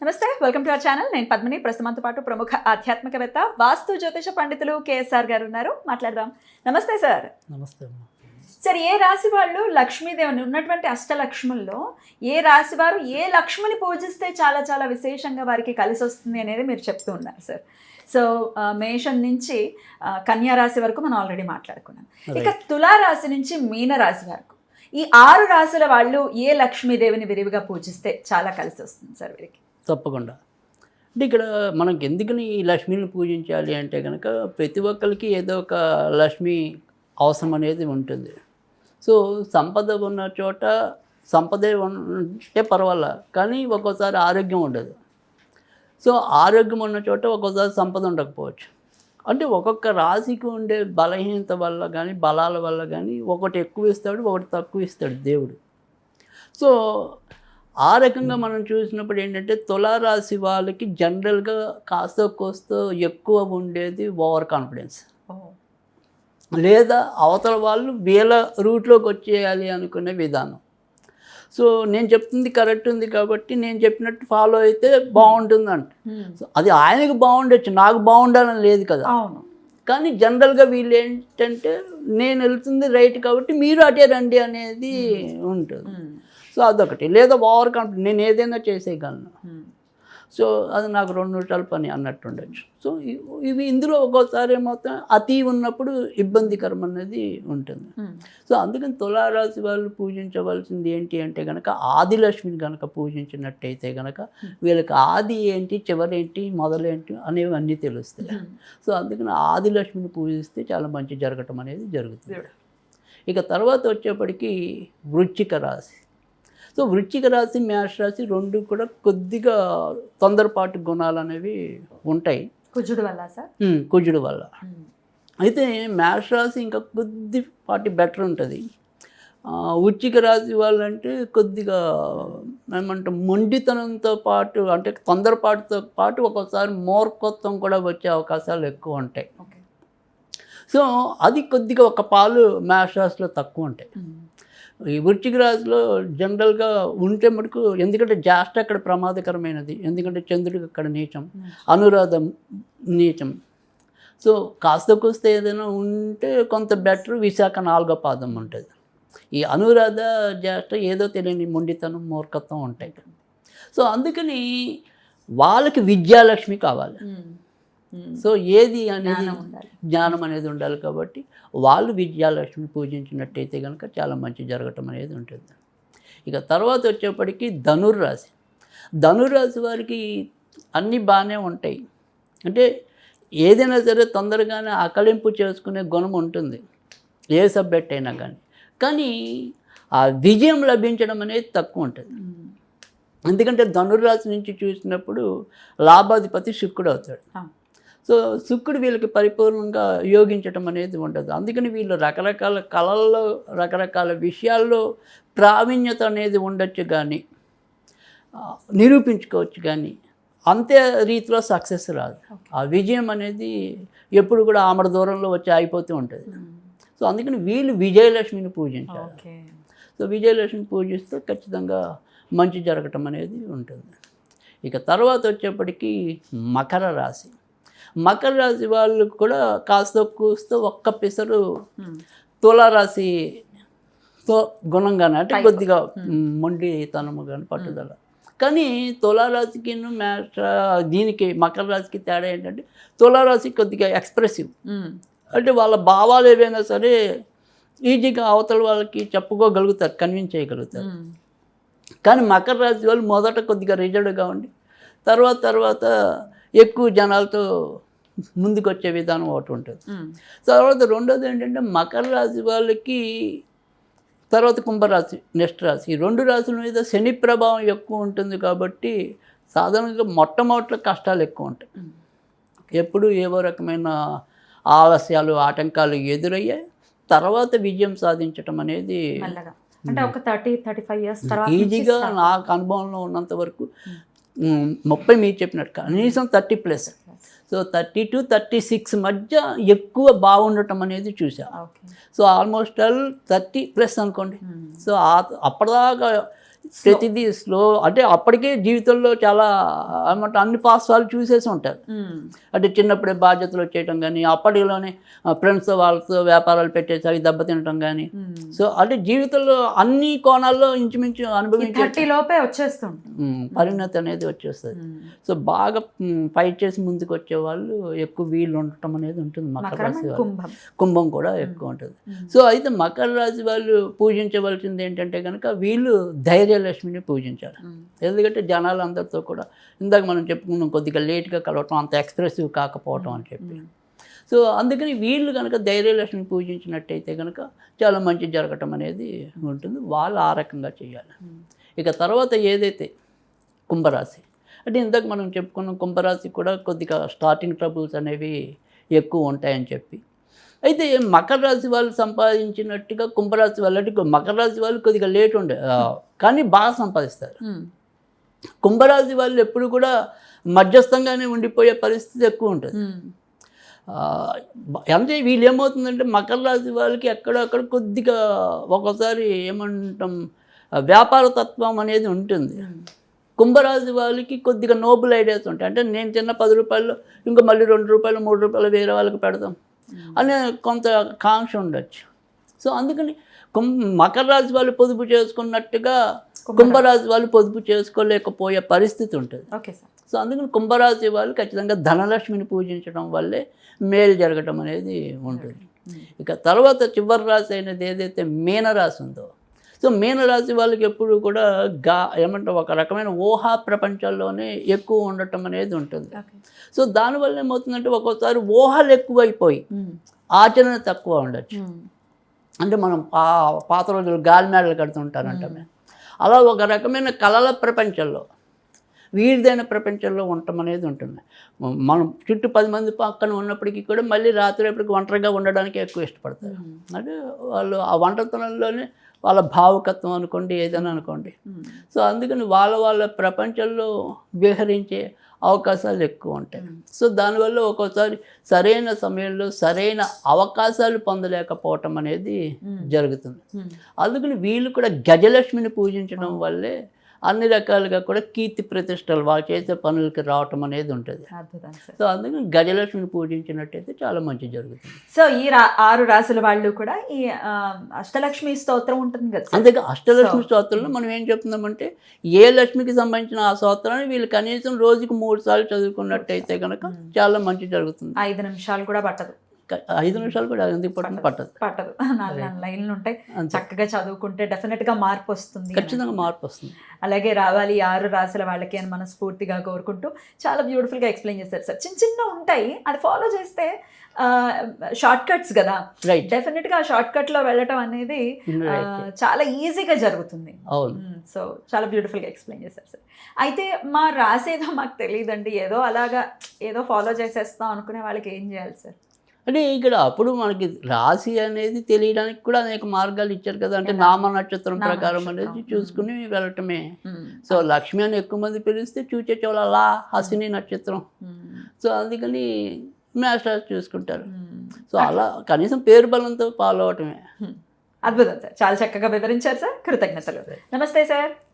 నమస్తే, welcome to our channel. నేను పద్మిని. ప్రస్తుతంతో పాటు ప్రముఖ ఆధ్యాత్మికవేత్త, వాస్తు జ్యోతిష పండితులు కేఎస్ఆర్ గారు ఉన్నారు. మాట్లాడదాం. నమస్తే సార్. నమస్తే. సార్, ఏ రాశి వాళ్ళు లక్ష్మీదేవిని ఉన్నటువంటి అష్టలక్ష్ముల్లో ఏ రాశి వారు ఏ లక్ష్మిని పూజిస్తే చాలా చాలా విశేషంగా వారికి కలిసి వస్తుంది అనేది మీరు చెప్తూ ఉన్నారు సార్. సో మేషం నుంచి కన్యా రాశి వరకు మనం ఆల్రెడీ మాట్లాడుకున్నాం. ఇక తులారాశి నుంచి మీన రాశి వరకు ఈ 6 రాశుల వాళ్ళు ఏ లక్ష్మీదేవిని విరివిగా పూజిస్తే చాలా కలిసి వస్తుంది సార్ వీరికి? తప్పకుండా. అంటే ఇక్కడ మనకి ఎందుకని ఈ లక్ష్మిని పూజించాలి అంటే కనుక ప్రతి ఒక్కరికి ఏదో ఒక లక్ష్మి అవసరం అనేది ఉంటుంది. సో సంపద ఉన్న చోట సంపదే ఉంటే పర్వాలా, కానీ ఒక్కోసారి ఆరోగ్యం ఉండదు. సో ఆరోగ్యం ఉన్న చోట ఒక్కోసారి సంపద ఉండకపోవచ్చు. అంటే ఒక్కొక్క రాశికి ఉండే బలహీనత వల్ల కానీ బలాల వల్ల కానీ ఒకటి ఎక్కువ ఇస్తాడు, ఒకటి తక్కువ ఇస్తాడు దేవుడు. సో ఆ రకంగా మనం చూసినప్పుడు ఏంటంటే తులారాశి వాళ్ళకి జనరల్గా కాస్త కోస్తో ఎక్కువ ఉండేది ఓవర్ కాన్ఫిడెన్స్, లేదా అవతల వాళ్ళు వీళ్ళ రూట్లోకి వచ్చేయాలి అనుకునే విధానం. సో నేను చెప్తుంది కరెక్ట్ ఉంది కాబట్టి నేను చెప్పినట్టు ఫాలో అయితే బాగుంటుంది అంట. సో అది ఆయనకు బాగుండొచ్చు, నాకు బాగుండాలని లేదు కదా. అవును. కానీ జనరల్గా వీళ్ళు ఏంటంటే నేను వెళ్తుంది రైట్ కాబట్టి మీరు అటే రండి అనేది ఉంటుంది. సో అదొకటి. లేదా ఓవర్ కాన్ఫిడెంట్, నేను ఏదైనా చేసేయగలను, సో అది నాకు 2 నిమిషాల పని అన్నట్టు ఉండొచ్చు. సో ఇవి ఇందులో ఒక్కోసారి మొత్తం అతి ఉన్నప్పుడు ఇబ్బందికరం అనేది ఉంటుంది. సో అందుకని తులారాశి వాళ్ళు పూజించవలసింది ఏంటి అంటే కనుక ఆదిలక్ష్మిని కనుక పూజించినట్టయితే కనుక వీళ్ళకి ఆది ఏంటి, చివరేంటి, మొదలేంటి అనేవి అన్నీ తెలుస్తాయి. సో అందుకని ఆదిలక్ష్మిని పూజిస్తే చాలా మంచి జరగటం అనేది జరుగుతుంది. ఇక తర్వాత వచ్చేప్పటికీ వృశ్చిక రాశి. సో వృశ్చిక రాశి, మేష రాశి 2 కూడా కొద్దిగా తొందరపాటు గుణాలు అనేవి ఉంటాయి కుజుడు వల్ల సార్. కుజుడు వల్ల. అయితే మేష రాశి ఇంకా కొద్దిపాటి బెటర్ ఉంటుంది. వృశ్చిక రాశి వాళ్ళంటే కొద్దిగా ఏమంటాం మొండితనంతో పాటు, అంటే తొందరపాటుతో పాటు ఒక్కోసారి మూర్ఖత్వం కూడా వచ్చే అవకాశాలు ఎక్కువ ఉంటాయి. సో అది కొద్దిగా ఒక పాలు మేష రాశిలో తక్కువ ఉంటాయి. ఈ వృశ్చిక రాశిలో జనరల్గా ఉంటే మటుకు, ఎందుకంటే జ్యేష్ఠ అక్కడ ప్రమాదకరమైనది, ఎందుకంటే చంద్రుడికి అక్కడ నీచం, అనురాధం నీచం. సో కాస్త కూస్తే ఏదైనా ఉంటే కొంత బెటర్. విశాఖ 4వ పాదం ఉంటుంది. ఈ అనురాధ జ్యేష్ఠ ఏదో తెలియని మొండితనం, మూర్ఖత్వం ఉంటాయి. సో అందుకని వాళ్ళకి విద్యాలక్ష్మి కావాలి. సో ఏది అనేది జ్ఞానం అనేది ఉండాలి కాబట్టి వాళ్ళు విద్యాలక్ష్మిని పూజించినట్టయితే కనుక చాలా మంచి జరగటం అనేది ఉంటుంది. ఇక తర్వాత వచ్చేప్పటికీ ధనుర్రాశి. ధనుర్రాశి వారికి అన్నీ బాగానే ఉంటాయి. అంటే ఏదైనా సరే తొందరగానే ఆకలింపు చేసుకునే గుణం ఉంటుంది ఏ సబ్జెక్ట్ అయినా కానీ ఆ విజయం లభించడం అనేది తక్కువ ఉంటుంది. ఎందుకంటే ధనుర్రాశి నుంచి చూసినప్పుడు లాభాధిపతి శుక్రుడు అవుతాడు. సో శుక్రుడు వీళ్ళకి పరిపూర్ణంగా యోగించటం అనేది ఉండదు. అందుకని వీళ్ళు రకరకాల కళల్లో, రకరకాల విషయాల్లో ప్రావీణ్యత అనేది ఉండొచ్చు, కానీ నిరూపించుకోవచ్చు, కానీ అంతే రీతిలో సక్సెస్ రాదు. ఆ విజయం అనేది ఎప్పుడు కూడా ఆమడ దూరంలో వచ్చి ఆగిపోతూ ఉంటుంది. సో అందుకని వీళ్ళు విజయలక్ష్మిని పూజించాలి. సో విజయలక్ష్మిని పూజిస్తే ఖచ్చితంగా మంచి జరగటం అనేది ఉంటుంది. ఇక తర్వాత వచ్చేప్పటికీ మకర రాశి. మకర రాశి వాళ్ళు కూడా కాస్త కూస్తో ఒక్క పిసరు తులారాశితో గుణంగానే, అంటే కొద్దిగా మొండితనము కానీ పట్టుదల. కానీ తులారాశికి దీనికి మకర రాశికి తేడా ఏంటంటే తులారాశి కొద్దిగా ఎక్స్ప్రెసివ్. అంటే వాళ్ళ భావాలు ఏవైనా సరే ఈజీగా అవతల వాళ్ళకి చెప్పుకోగలుగుతారు, కన్విన్స్ చేయగలుగుతారు. కానీ మకర రాశి వాళ్ళు మొదట కొద్దిగా రిజర్వ్డ్గా ఉండి తర్వాత ఎక్కువ జనాలతో ముందుకు వచ్చే విధానం ఒకటి ఉంటుంది. తర్వాత రెండోది ఏంటంటే మకర రాశి వాళ్ళకి, తర్వాత కుంభరాశి, నెక్స్ట్ రాశి, ఈ 2 రాశుల మీద శని ప్రభావం ఎక్కువ ఉంటుంది కాబట్టి సాధారణంగా మొట్టమొదటి కష్టాలు ఎక్కువ ఉంటాయి. ఎప్పుడు ఏవో రకమైన ఆలస్యాలు, ఆటంకాలు ఎదురయ్యాయి. తర్వాత విజయం సాధించటం అనేది అంటే ఒక 30-35 ఇయర్స్ తర్వాత ఈజీగా నాకు అనుభవంలో ఉన్నంత వరకు 30 మీరు చెప్పినట్టు కనీసం 30+. సో 30 to 36 మధ్య ఎక్కువ బాగుండటం అనేది చూసా. సో ఆల్మోస్ట్ ఆల్ 30+ అనుకోండి. సో అప్పటిదాకా ప్రతిదీ స్లో, అంటే అప్పటికే జీవితంలో చాలా ఏమంటారు అన్ని పార్శ్వాలు చూసేసి ఉంటారు. అంటే చిన్నప్పుడే బాధ్యతలు వచ్చేయటం కానీ, అప్పటిలోనే ఫ్రెండ్స్ వాళ్ళతో వ్యాపారాలు పెట్టేసి అవి దెబ్బతినటం కానీ, సో అంటే జీవితంలో అన్ని కోణాల్లో ఇంచుమించు అనుభవించే లోపే వచ్చేస్తుంది పరిణతి అనేది వచ్చేస్తుంది. సో బాగా ఫైట్ చేసి ముందుకు వచ్చే వాళ్ళు ఎక్కువ వీళ్ళు ఉండటం అనేది ఉంటుంది. మకర రాశి వాళ్ళు, కుంభం కూడా ఎక్కువ ఉంటుంది. సో అయితే మకర రాశి వాళ్ళు పూజించవలసింది ఏంటంటే కనుక వీళ్ళు ధైర్యలక్ష్మిని పూజించాలి. ఎందుకంటే జనాలు అందరితో కూడా ఇందాక మనం చెప్పుకున్నాం కొద్దిగా లేట్గా కలవటం, అంత ఎక్స్ప్రెసివ్ కాకపోవటం అని చెప్పి. సో అందుకని వీళ్ళు కనుక ధైర్యలక్ష్మిని పూజించినట్టయితే కనుక చాలా మంచి జరగటం అనేది ఉంటుంది. వాళ్ళు ఆ రకంగా చేయాలి. ఇక తర్వాత ఏదైతే కుంభరాశి, అంటే ఇందాక మనం చెప్పుకున్నాం కుంభరాశి కూడా కొద్దిగా స్టార్టింగ్ ట్రబుల్స్ అనేవి ఎక్కువ ఉంటాయని చెప్పి. అయితే మకర రాశి వాళ్ళు సంపాదించినట్టుగా కుంభరాశి వాళ్ళు, అంటే మకర రాశి వాళ్ళు కొద్దిగా లేట్ ఉండే కానీ బాగా సంపాదిస్తారు. కుంభరాశి వాళ్ళు ఎప్పుడు కూడా మధ్యస్థంగానే ఉండిపోయే పరిస్థితి ఎక్కువ ఉంటుంది. అంటే వీళ్ళు ఏమవుతుందంటే మకర రాశి వాళ్ళకి ఎక్కడక్కడ కొద్దిగా ఒక్కోసారి ఏమంటాం వ్యాపార తత్వం అనేది ఉంటుంది. కుంభరాశి వాళ్ళకి కొద్దిగా నోబుల్ ఐడియాస్ ఉంటాయి. అంటే నేను తిన్న 10 రూపాయలు ఇంకా మళ్ళీ 2 రూపాయలు 3 రూపాయలు వేరే వాళ్ళకి పెడతాం అనే కొంత కాంక్ష ఉండొచ్చు. సో అందుకని మకర రాశి వాళ్ళు పొదుపు చేసుకున్నట్టుగా కుంభరాశి వాళ్ళు పొదుపు చేసుకోలేకపోయే పరిస్థితి ఉంటుంది. సో అందుకని కుంభరాశి వాళ్ళు ఖచ్చితంగా ధనలక్ష్మిని పూజించడం వల్లే మేలు జరగటం అనేది ఉంటుంది. ఇక తర్వాత చివరి రాశి అయినది ఏదైతే మీనరాశి ఉందో, సో మీనరాశి వాళ్ళకి ఎప్పుడు కూడా ఏమంటారు ఒక రకమైన ఊహా ప్రపంచంలోనే ఎక్కువ ఉండటం అనేది ఉంటుంది. సో దానివల్ల ఏమవుతుందంటే ఒక్కోసారి ఊహలు ఎక్కువైపోయి ఆచరణ తక్కువ ఉండొచ్చు. అంటే మనం పాత రోజులు గాలి మేడలు కడుతుంటారంట, అలా ఒక రకమైన కళల ప్రపంచంలో వీరిదైన ప్రపంచంలో ఉండటం అనేది ఉంటుంది. మనం చుట్టూ 10 మంది పక్కన ఉన్నప్పటికీ కూడా మళ్ళీ రాత్రి ఒంటరిగా ఉండడానికి ఎక్కువ ఇష్టపడతారు. అంటే వాళ్ళు ఆ ఒంటరితనంలోనే వాళ్ళ భావుకత్వం అనుకోండి, ఏదైనా అనుకోండి. సో అందుకని వాళ్ళ ప్రపంచంలో విహరించే అవకాశాలు ఎక్కువ ఉంటాయి. సో దానివల్ల ఒక్కోసారి సరైన సమయంలో సరైన అవకాశాలు పొందలేకపోవటం అనేది జరుగుతుంది. అందుకని వీళ్ళు కూడా గజలక్ష్మిని పూజించడం వల్లే అన్ని రకాలుగా కూడా కీర్తి ప్రతిష్టలు వాళ్ళు చేసే పనులకి రావటం అనేది ఉంటుంది. సో అందుకని గజలక్ష్మిని పూజించినట్టయితే చాలా మంచి జరుగుతుంది. సో ఈ 6 రాశుల వాళ్ళు కూడా ఈ అష్టలక్ష్మి స్తోత్రం ఉంటుంది కదా. అంతేగా అష్టలక్ష్మి స్తోత్రంలో మనం ఏం చెప్తున్నామంటే ఏ లక్ష్మికి సంబంధించిన ఆ స్తోత్రాన్ని వీళ్ళు కనీసం రోజుకి 3 సార్లు చదువుకున్నట్టయితే కనుక చాలా మంచి జరుగుతుంది. 5 నిమిషాలు కూడా పట్టదు. 5 నిమిషాలు కూడా ఎందుకు పట్టదు. 4 లైన్లు ఉంటాయి. చక్కగా చదువుకుంటే డెఫినెట్గా మార్పు వస్తుంది, ఖచ్చితంగా మార్పు వస్తుంది. అలాగే రావాలి 6 రాశుల వాళ్ళకి అని మనస్ఫూర్తిగా కోరుకుంటూ చాలా బ్యూటిఫుల్గా ఎక్స్ప్లెయిన్ చేశారు సార్. చిన్న ఉంటాయి, అది ఫాలో చేస్తే షార్ట్ కట్స్ కదా, డెఫినెట్గా ఆ షార్ట్ కట్లో వెళ్ళటం అనేది చాలా ఈజీగా జరుగుతుంది. సో చాలా బ్యూటిఫుల్గా ఎక్స్ప్లెయిన్ చేశారు సార్. అయితే మా రాశి ఏదో మాకు తెలియదండి, ఏదో అలాగా ఏదో ఫాలో చేసేస్తాం అనుకునే వాళ్ళకి ఏం చేయాలి సార్? అంటే ఇక్కడ అప్పుడు మనకి రాశి అనేది తెలియడానికి కూడా అనేక మార్గాలు ఇచ్చారు కదా. అంటే నామ నక్షత్రం ప్రకారం అనేది చూసుకుని వెళ్ళటమే. సో లక్ష్మి అని ఎక్కువ మంది పిలిస్తే చూచే చోళలా అశ్విని నక్షత్రం, సో అందుకని మ్యాథ్స్ రాసి చూసుకుంటారు. సో అలా కనీసం పేరు బలంతో ఫాలో అవటమే. అద్భుతం సార్, చాలా చక్కగా వివరించారు సార్. కృతజ్ఞతలు. నమస్తే సార్.